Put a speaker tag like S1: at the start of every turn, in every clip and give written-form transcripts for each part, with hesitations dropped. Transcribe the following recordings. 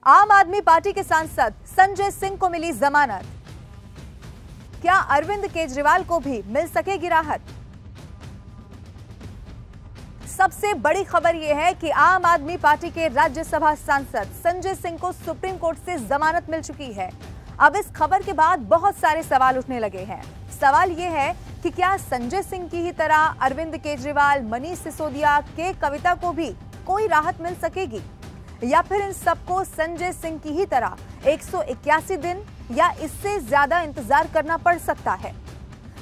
S1: आम आदमी पार्टी के सांसद संजय सिंह को मिली जमानत। क्या अरविंद केजरीवाल को भी मिल सकेगी राहत? सबसे बड़ी खबर यह है कि आम आदमी पार्टी के राज्यसभा सांसद संजय सिंह को सुप्रीम कोर्ट से जमानत मिल चुकी है। अब इस खबर के बाद बहुत सारे सवाल उठने लगे हैं। सवाल यह है कि क्या संजय सिंह की ही तरह अरविंद केजरीवाल, मनीष सिसोदिया, के कविता को भी कोई राहत मिल सकेगी, या फिर इन सबको संजय सिंह की ही तरह 181 दिन या इससे ज्यादा इंतजार करना पड़ सकता है?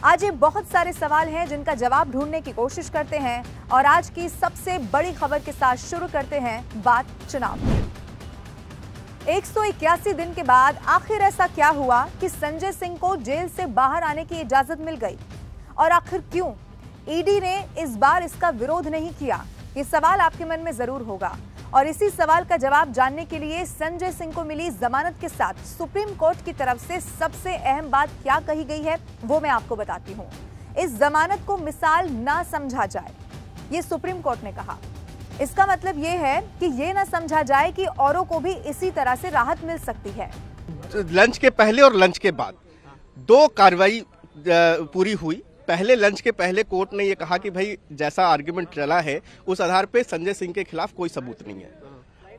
S1: आज ये बहुत सारे सवाल हैं जिनका जवाब ढूंढने की कोशिश करते हैं और आज की सबसे बड़ी खबर के साथ शुरू करते हैं बात चुनाव की। 181 दिन के बाद आखिर ऐसा क्या हुआ कि संजय सिंह को जेल से बाहर आने की इजाजत मिल गई, और आखिर क्यों ईडी ने इस बार इसका विरोध नहीं किया? ये सवाल आपके मन में जरूर होगा, और इसी सवाल का जवाब जानने के लिए संजय सिंह को मिली जमानत के साथ सुप्रीम कोर्ट की तरफ से सबसे अहम बात क्या कही गई है वो मैं आपको बताती हूँ। इस जमानत को मिसाल ना समझा जाए, ये सुप्रीम कोर्ट ने कहा। इसका मतलब ये है कि ये ना समझा जाए कि औरों को भी इसी तरह से राहत मिल सकती है।
S2: लंच के पहले और लंच के बाद दो कार्रवाई पूरी हुई। पहले लंच के पहले कोर्ट ने ये कहा कि भाई जैसा आर्गुमेंट चला है उस आधार पे संजय सिंह के खिलाफ कोई सबूत नहीं है,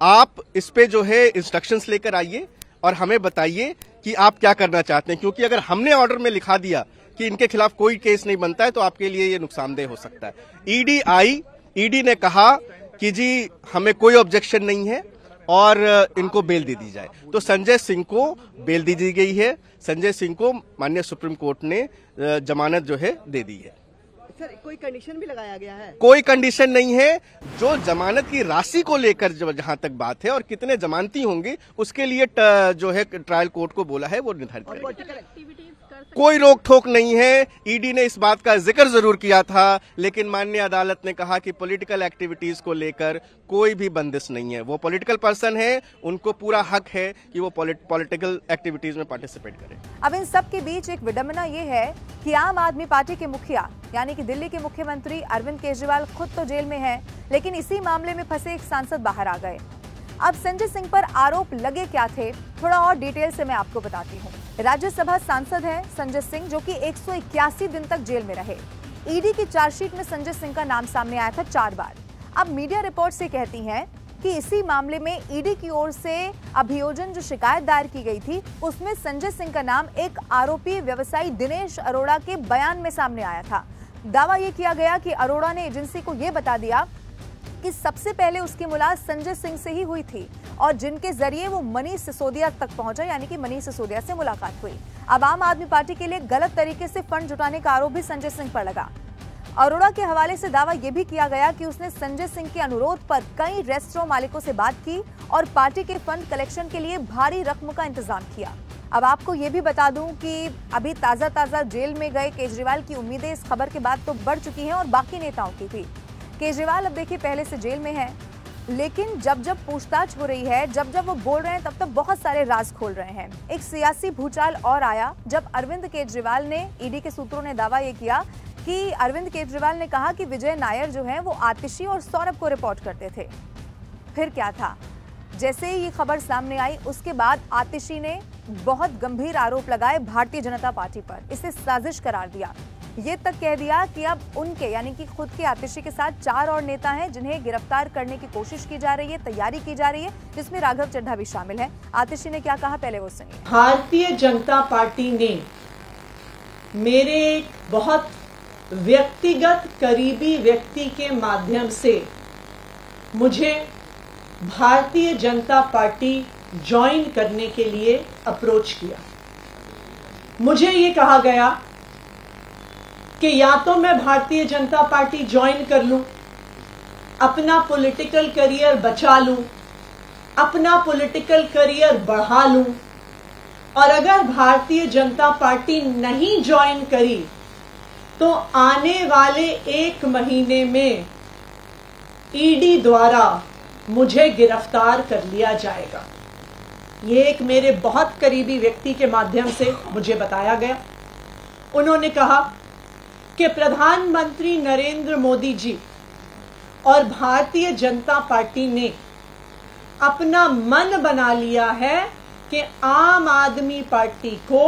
S2: आप इस पे जो है इंस्ट्रक्शंस लेकर आइए और हमें बताइए कि आप क्या करना चाहते हैं, क्योंकि अगर हमने ऑर्डर में लिखा दिया कि इनके खिलाफ कोई केस नहीं बनता है तो आपके लिए ये नुकसानदेह हो सकता है। ईडी आई, ईडी ने कहा कि जी हमें कोई ऑब्जेक्शन नहीं है और इनको बेल दे दी जाए, तो संजय सिंह को बेल दे दी गई है। संजय सिंह को माननीय सुप्रीम कोर्ट ने जमानत जो है दे दी है।
S3: सर, कोई कंडीशन भी लगाया गया है?
S2: कोई कंडीशन नहीं है। जो जमानत की राशि को लेकर जहां तक बात है और कितने जमानती होंगे उसके लिए जो है ट्रायल कोर्ट को बोला है वो निर्धारित करेगा। कोई रोक ठोक नहीं है। ईडी ने इस बात का जिक्र जरूर किया था, लेकिन माननीय अदालत ने कहा कि पॉलिटिकल एक्टिविटीज को लेकर कोई भी बंदिश नहीं है। वो पॉलिटिकल पर्सन है, उनको पूरा हक है कि वो पॉलिटिकल एक्टिविटीज में पार्टिसिपेट करें।
S1: अब इन सब के बीच एक विडंबना ये है कि आम आदमी पार्टी के मुखिया यानी कि दिल्ली के मुख्यमंत्री अरविंद केजरीवाल खुद तो जेल में हैं, लेकिन इसी मामले में फंसे एक सांसद बाहर आ गए। अब संजय सिंह पर आरोप लगे क्या थे, थोड़ा और डिटेल से मैं आपको बताती हूँ। राज्यसभा सांसद हैं संजय सिंह, जो कि 181 दिन तक जेल में रहे। ईडी की चार्जशीट में संजय सिंह का नाम सामने आया था 4 बार। अब मीडिया रिपोर्ट्स ये कहती हैं कि इसी मामले में ईडी की ओर से अभियोजन जो शिकायत दायर की गई थी उसमें संजय सिंह का नाम एक आरोपी व्यवसायी दिनेश अरोड़ा के बयान में सामने आया था। दावा यह किया गया कि अरोड़ा ने एजेंसी को यह बता दिया कि सबसे पहले उसकी मुलाकात संजय सिंह से ही हुई थी और जिनके जरिए वो मनीष सिसोदिया तक पहुंचा, यानी कि मनीष सिसोदिया से मुलाकात हुई। अब आम आदमी पार्टी के लिए गलत तरीके से फंड जुटाने का आरोप भी संजय सिंह पर लगा। अरोड़ा के हवाले से दावा यह भी किया गया कि उसने संजय सिंह के अनुरोध पर कई रेस्टोरेंट मालिकों से बात की और पार्टी के फंड कलेक्शन के लिए भारी रकम का इंतजाम किया। अब आपको ये भी बता दूं कि अभी ताजा जेल में गए केजरीवाल की उम्मीदें इस खबर के बाद तो बढ़ चुकी हैं और बाकी नेताओं की भी। केजरीवाल अब देखिए पहले से जेल में है, लेकिन जब पूछताछ हो रही है, जब वो बोल रहे हैं तब बहुत सारे राज खोल रहे हैं। एक सियासी भूचाल और आया जब अरविंद केजरीवाल ने, ईडी के सूत्रों ने दावा ये किया कि अरविंद केजरीवाल ने कहा कि विजय नायर जो है वो आतिशी और सौरभ को रिपोर्ट करते थे। फिर क्या था, जैसे ही ये खबर सामने आई उसके बाद आतिशी ने बहुत गंभीर आरोप लगाए भारतीय जनता पार्टी पर, इसे साजिश करार दिया। ये तक कह दिया कि अब उनके यानी कि खुद के आतिशी के साथ 4 और नेता हैं जिन्हें गिरफ्तार करने की कोशिश की जा रही है, तैयारी की जा रही है, जिसमें राघव चड्ढा भी शामिल है। आतिशी ने क्या कहा पहले वो सुनिए।
S3: भारतीय जनता पार्टी ने मेरे एक बहुत व्यक्तिगत करीबी व्यक्ति के माध्यम से मुझे भारतीय जनता पार्टी ज्वाइन करने के लिए अप्रोच किया। मुझे ये कहा गया कि या तो मैं भारतीय जनता पार्टी ज्वाइन कर लूं, अपना पॉलिटिकल करियर बचा लूं, अपना पॉलिटिकल करियर बढ़ा लूं, और अगर भारतीय जनता पार्टी नहीं ज्वाइन करी तो आने वाले 1 महीने में ईडी द्वारा मुझे गिरफ्तार कर लिया जाएगा। ये एक मेरे बहुत करीबी व्यक्ति के माध्यम से मुझे बताया गया। उन्होंने कहा कि प्रधानमंत्री नरेंद्र मोदी जी और भारतीय जनता पार्टी ने अपना मन बना लिया है कि आम आदमी पार्टी को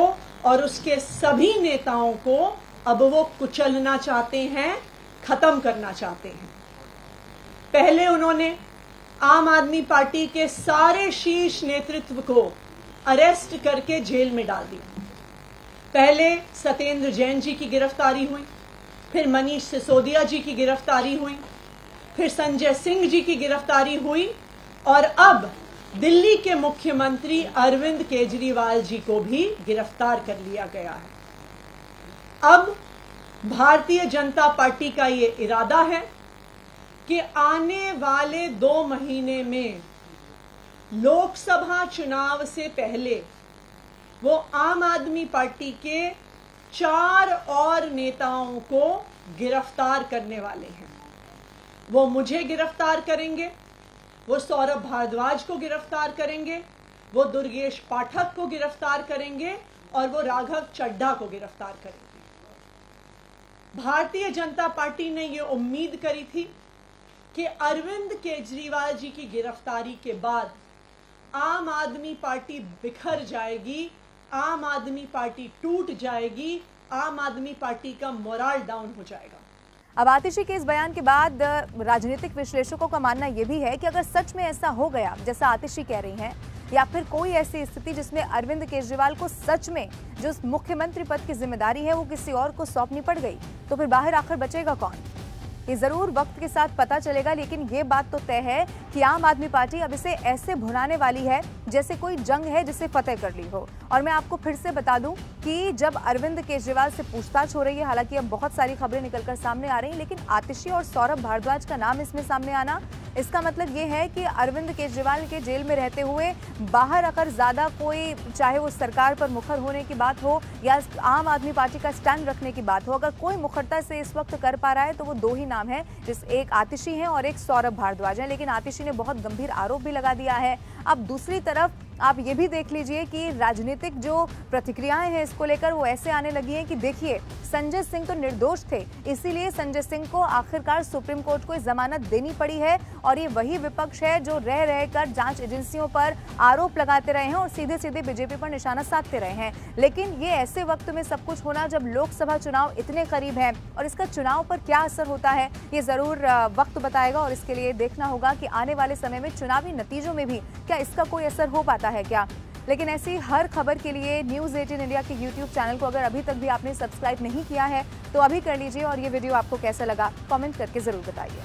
S3: और उसके सभी नेताओं को अब वो कुचलना चाहते हैं, खत्म करना चाहते हैं। पहले उन्होंने आम आदमी पार्टी के सारे शीर्ष नेतृत्व को अरेस्ट करके जेल में डाल दिया। पहले सत्येंद्र जैन जी की गिरफ्तारी हुई, फिर मनीष सिसोदिया जी की गिरफ्तारी हुई, फिर संजय सिंह जी की गिरफ्तारी हुई और अब दिल्ली के मुख्यमंत्री अरविंद केजरीवाल जी को भी गिरफ्तार कर लिया गया है। अब भारतीय जनता पार्टी का ये इरादा है कि आने वाले 2 महीने में लोकसभा चुनाव से पहले वो आम आदमी पार्टी के 4 और नेताओं को गिरफ्तार करने वाले हैं। वो मुझे गिरफ्तार करेंगे, वो सौरभ भारद्वाज को गिरफ्तार करेंगे, वो दुर्गेश पाठक को गिरफ्तार करेंगे और वो राघव चड्ढा को गिरफ्तार करेंगे। भारतीय जनता पार्टी ने ये उम्मीद करी थी कि अरविंद केजरीवाल जी की गिरफ्तारी के बाद आम आदमी पार्टी बिखर जाएगी, आम आदमी पार्टी टूट जाएगी, आम आदमी पार्टी का मोरल डाउन हो जाएगा।
S1: अब आतिशी के इस बयान के बाद राजनीतिक विश्लेषकों का मानना यह भी है कि अगर सच में ऐसा हो गया जैसा आतिशी कह रही हैं, या फिर कोई ऐसी स्थिति जिसमें अरविंद केजरीवाल को सच में जो मुख्यमंत्री पद की जिम्मेदारी है वो किसी और को सौंपनी पड़ गई, तो फिर बाहर आखिर बचेगा कौन? ये जरूर वक्त के साथ पता चलेगा, लेकिन ये बात तो तय है कि आम आदमी पार्टी अब इसे ऐसे भुनाने वाली है जैसे कोई जंग है जिसे फतेह कर ली हो। और मैं आपको फिर से बता दूं कि जब अरविंद केजरीवाल से पूछताछ हो रही है, हालांकि अब बहुत सारी खबरें निकलकर सामने आ रही हैं, लेकिन आतिशी और सौरभ भारद्वाज का नाम इसमें सामने आना, इसका मतलब ये है कि अरविंद केजरीवाल के जेल में रहते हुए बाहर अगर ज्यादा कोई, चाहे वो सरकार पर मुखर होने की बात हो या आम आदमी पार्टी का स्टैंड रखने की बात हो, अगर कोई मुखरता से इस वक्त कर पा रहा है तो वो 2 ही नाम है, जिस एक आतिशी हैं और एक सौरभ भारद्वाज हैं। लेकिन आतिशी ने बहुत गंभीर आरोप भी लगा दिया है। अब दूसरी तरफ आप ये भी देख लीजिए कि राजनीतिक जो प्रतिक्रियाएं हैं इसको लेकर वो ऐसे आने लगी हैं कि देखिए संजय सिंह तो निर्दोष थे, इसीलिए संजय सिंह को आखिरकार सुप्रीम कोर्ट को जमानत देनी पड़ी है, और ये वही विपक्ष है जो रह रहकर जांच एजेंसियों पर आरोप लगाते रहे हैं और सीधे सीधे बीजेपी पर निशाना साधते रहे हैं। लेकिन ये ऐसे वक्त में सब कुछ होना जब लोकसभा चुनाव इतने करीब है, और इसका चुनाव पर क्या असर होता है ये जरूर वक्त बताएगा, और इसके लिए देखना होगा कि आने वाले समय में चुनावी नतीजों में भी क्या इसका कोई असर हो पाता है क्या। लेकिन ऐसी हर खबर के लिए न्यूज़ 18 इंडिया के YouTube चैनल को अगर अभी तक भी आपने सब्सक्राइब नहीं किया है तो अभी कर लीजिए, और ये वीडियो आपको कैसा लगा कमेंट करके जरूर बताइए।